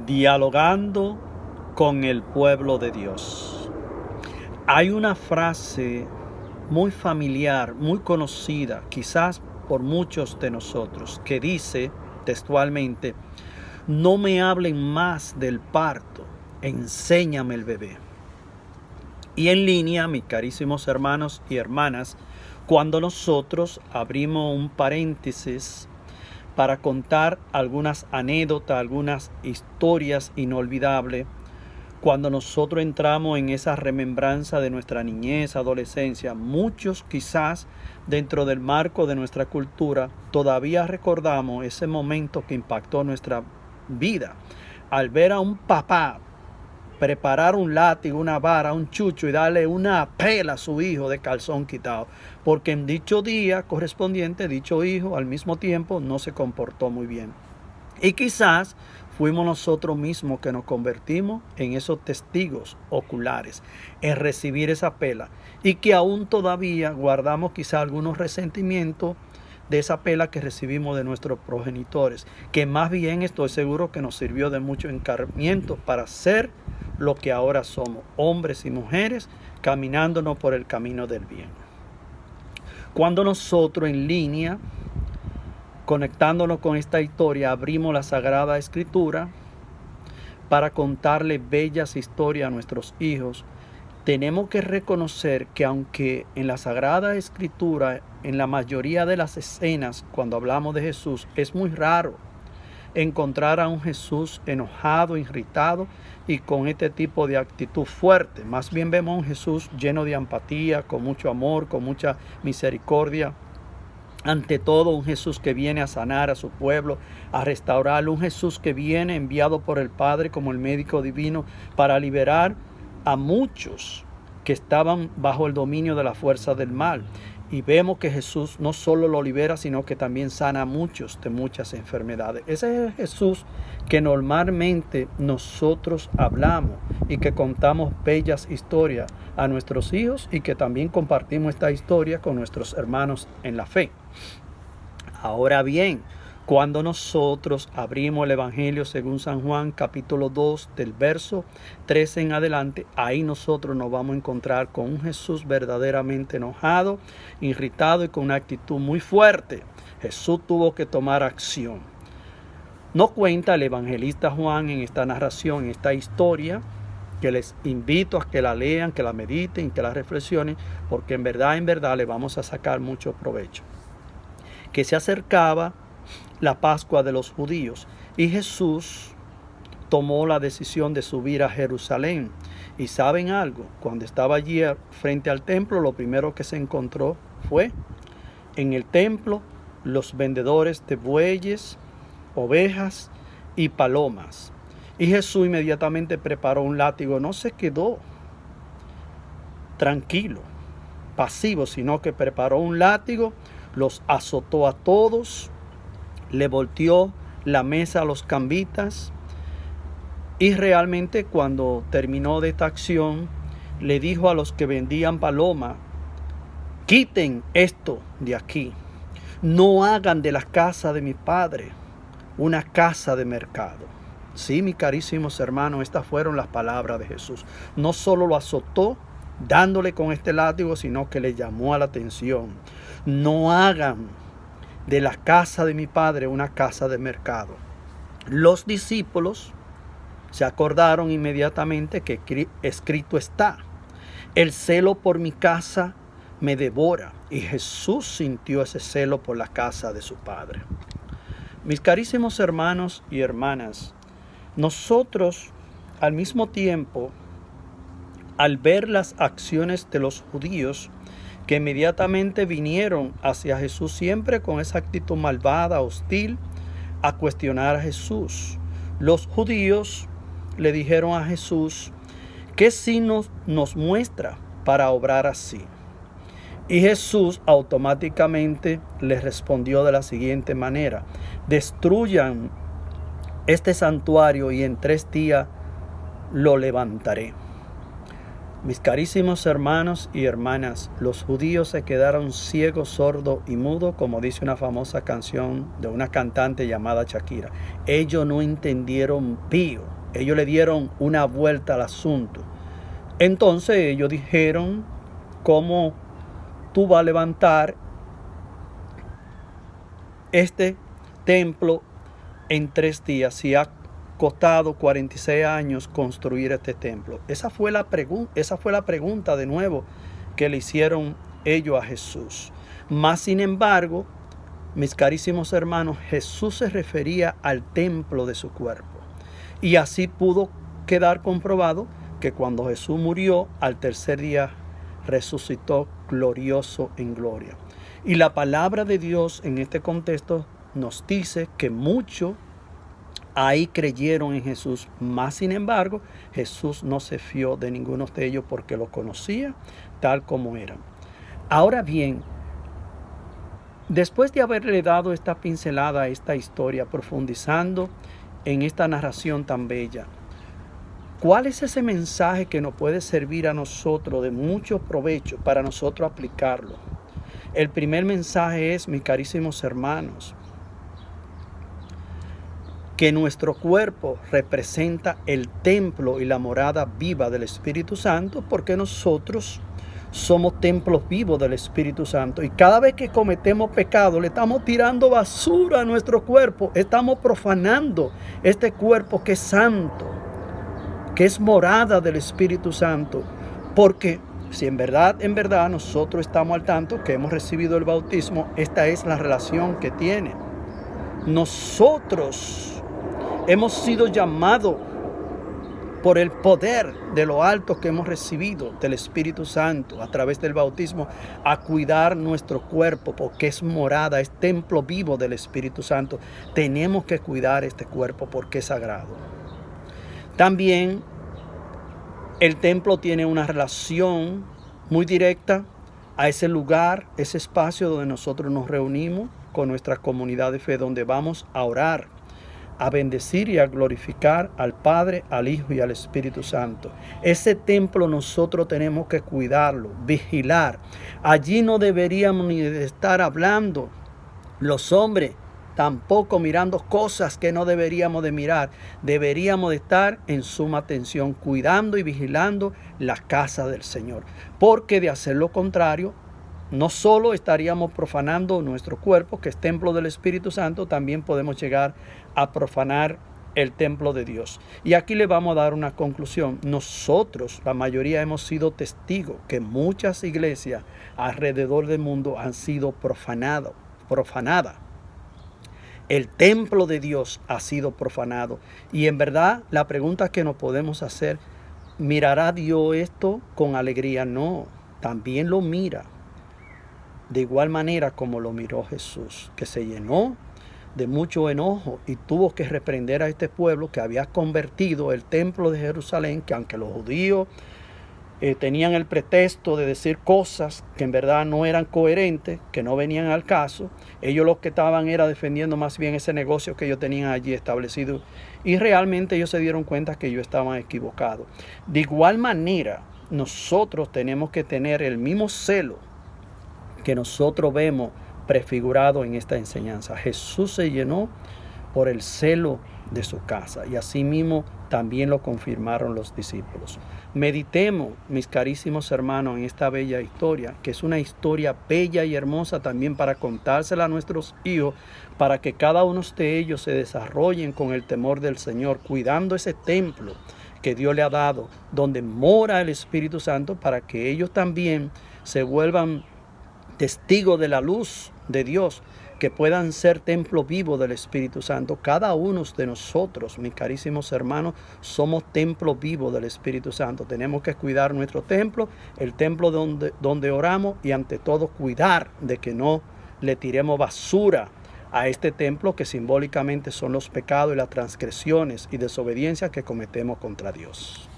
Dialogando con el pueblo de Dios. Hay una frase muy familiar, muy conocida, quizás por muchos de nosotros, que dice textualmente: no me hablen más del parto, enséñame el bebé. Y en línea, mis carísimos hermanos y hermanas, cuando nosotros abrimos un paréntesis para contar algunas anécdotas, algunas historias inolvidables, cuando nosotros entramos en esa remembranza de nuestra niñez, adolescencia, muchos quizás dentro del marco de nuestra cultura todavía recordamos ese momento que impactó nuestra vida, al ver a un papá preparar un látigo, una vara, un chucho y darle una pela a su hijo de calzón quitado, porque en dicho día correspondiente, dicho hijo al mismo tiempo no se comportó muy bien. Y quizás fuimos nosotros mismos que nos convertimos en esos testigos oculares, en recibir esa pela, y que aún todavía guardamos quizás algunos resentimientos de esa pela que recibimos de nuestros progenitores, que más bien estoy seguro que nos sirvió de mucho encarmiento para ser lo que ahora somos, hombres y mujeres caminándonos por el camino del bien. Cuando nosotros en línea, conectándonos con esta historia, abrimos la Sagrada Escritura para contarle bellas historias a nuestros hijos, tenemos que reconocer que aunque en la Sagrada Escritura, en la mayoría de las escenas, cuando hablamos de Jesús, es muy raro encontrar a un Jesús enojado, irritado y con este tipo de actitud fuerte. Más bien vemos a un Jesús lleno de empatía, con mucho amor, con mucha misericordia. Ante todo, un Jesús que viene a sanar a su pueblo, a restaurarlo. Un Jesús que viene enviado por el Padre como el médico divino para liberar a muchos que estaban bajo el dominio de la fuerza del mal. Y vemos que Jesús no solo lo libera, sino que también sana a muchos de muchas enfermedades. Ese es el Jesús que normalmente nosotros hablamos y que contamos bellas historias a nuestros hijos y que también compartimos esta historia con nuestros hermanos en la fe. Ahora bien, cuando nosotros abrimos el Evangelio según San Juan, capítulo 2, del verso 13 en adelante, ahí nosotros nos vamos a encontrar con un Jesús verdaderamente enojado, irritado y con una actitud muy fuerte. Jesús tuvo que tomar acción. No cuenta el evangelista Juan en esta narración, en esta historia, que les invito a que la lean, que la mediten, que la reflexionen, porque en verdad le vamos a sacar mucho provecho. Que se acercaba la Pascua de los judíos y Jesús tomó la decisión de subir a Jerusalén. Y ¿saben algo? Cuando estaba allí frente al templo, lo primero que se encontró fue en el templo los vendedores de bueyes, ovejas y palomas. Y Jesús inmediatamente preparó un látigo. No se quedó tranquilo, pasivo, sino que preparó un látigo, los azotó a todos, le volteó la mesa a los cambitas y realmente cuando terminó de esta acción le dijo a los que vendían paloma: quiten esto de aquí, no hagan de la casa de mi padre una casa de mercado. Sí, mis carísimos hermanos, estas fueron las palabras de Jesús. No solo lo azotó dándole con este látigo, sino que le llamó a la atención: no hagan de la casa de mi padre una casa de mercado. Los discípulos se acordaron inmediatamente que escrito está: el celo por mi casa me devora. Y Jesús sintió ese celo por la casa de su Padre. Mis carísimos hermanos y hermanas, nosotros al mismo tiempo, al ver las acciones de los judíos que inmediatamente vinieron hacia Jesús siempre con esa actitud malvada, hostil, a cuestionar a Jesús, los judíos le dijeron a Jesús: ¿qué signos nos muestra para obrar así? Y Jesús automáticamente les respondió de la siguiente manera: destruyan este santuario y en 3 días lo levantaré. Mis carísimos hermanos y hermanas, los judíos se quedaron ciegos, sordos y mudos, como dice una famosa canción de una cantante llamada Shakira. Ellos no entendieron pío, ellos le dieron una vuelta al asunto. Entonces ellos dijeron, ¿cómo tú vas a levantar este templo en 3 días si ha costado 46 años construir este templo? Esa fue la pregunta de nuevo que le hicieron ellos a Jesús. Mas sin embargo, mis carísimos hermanos, Jesús se refería al templo de su cuerpo. Y así pudo quedar comprobado que cuando Jesús murió, al 3er día resucitó glorioso en gloria. Y la palabra de Dios en este contexto nos dice que muchos ahí creyeron en Jesús, mas sin embargo, Jesús no se fió de ninguno de ellos porque lo conocía tal como eran. Ahora bien, después de haberle dado esta pincelada a esta historia, profundizando en esta narración tan bella, ¿cuál es ese mensaje que nos puede servir a nosotros de mucho provecho para nosotros aplicarlo? El primer mensaje es, mis carísimos hermanos, que nuestro cuerpo representa el templo y la morada viva del Espíritu Santo, porque nosotros somos templos vivos del Espíritu Santo. Y cada vez que cometemos pecado, le estamos tirando basura a nuestro cuerpo. Estamos profanando este cuerpo que es santo, que es morada del Espíritu Santo. Porque si en verdad nosotros estamos al tanto que hemos recibido el bautismo, esta es la relación que tiene. Nosotros hemos sido llamados por el poder de lo alto que hemos recibido del Espíritu Santo a través del bautismo a cuidar nuestro cuerpo, porque es morada, es templo vivo del Espíritu Santo. Tenemos que cuidar este cuerpo porque es sagrado. También el templo tiene una relación muy directa a ese lugar, ese espacio donde nosotros nos reunimos con nuestra comunidad de fe, donde vamos a orar, a bendecir y a glorificar al Padre, al Hijo y al Espíritu Santo. Ese templo nosotros tenemos que cuidarlo, vigilar. Allí no deberíamos ni de estar hablando los hombres, tampoco mirando cosas que no deberíamos de mirar. Deberíamos de estar en suma atención, cuidando y vigilando la casa del Señor. Porque de hacer lo contrario, no solo estaríamos profanando nuestro cuerpo, que es templo del Espíritu Santo, también podemos llegar a profanar el templo de Dios. Y aquí le vamos a dar una conclusión. Nosotros, la mayoría, hemos sido testigos que muchas iglesias alrededor del mundo han sido profanadas. El templo de Dios ha sido profanado. Y en verdad, la pregunta que nos podemos hacer, ¿mirará Dios esto con alegría? No, también lo mira. De igual manera como lo miró Jesús, que se llenó de mucho enojo y tuvo que reprender a este pueblo que había convertido el templo de Jerusalén, que aunque los judíos tenían el pretexto de decir cosas que en verdad no eran coherentes, que no venían al caso, ellos lo que estaban era defendiendo más bien ese negocio que ellos tenían allí establecido, y realmente ellos se dieron cuenta que ellos estaban equivocados. De igual manera, nosotros tenemos que tener el mismo celo que nosotros vemos prefigurado en esta enseñanza. Jesús se llenó por el celo de su casa, y así mismo también lo confirmaron los discípulos. Meditemos, mis carísimos hermanos, en esta bella historia, que es una historia bella y hermosa también para contársela a nuestros hijos, para que cada uno de ellos se desarrollen con el temor del Señor, cuidando ese templo que Dios le ha dado, donde mora el Espíritu Santo, para que ellos también se vuelvan testigos de la luz de Dios, que puedan ser templo vivo del Espíritu Santo. Cada uno de nosotros, mis carísimos hermanos, somos templo vivo del Espíritu Santo. Tenemos que cuidar nuestro templo, el templo donde oramos, y ante todo cuidar de que no le tiremos basura a este templo, que simbólicamente son los pecados y las transgresiones y desobediencias que cometemos contra Dios.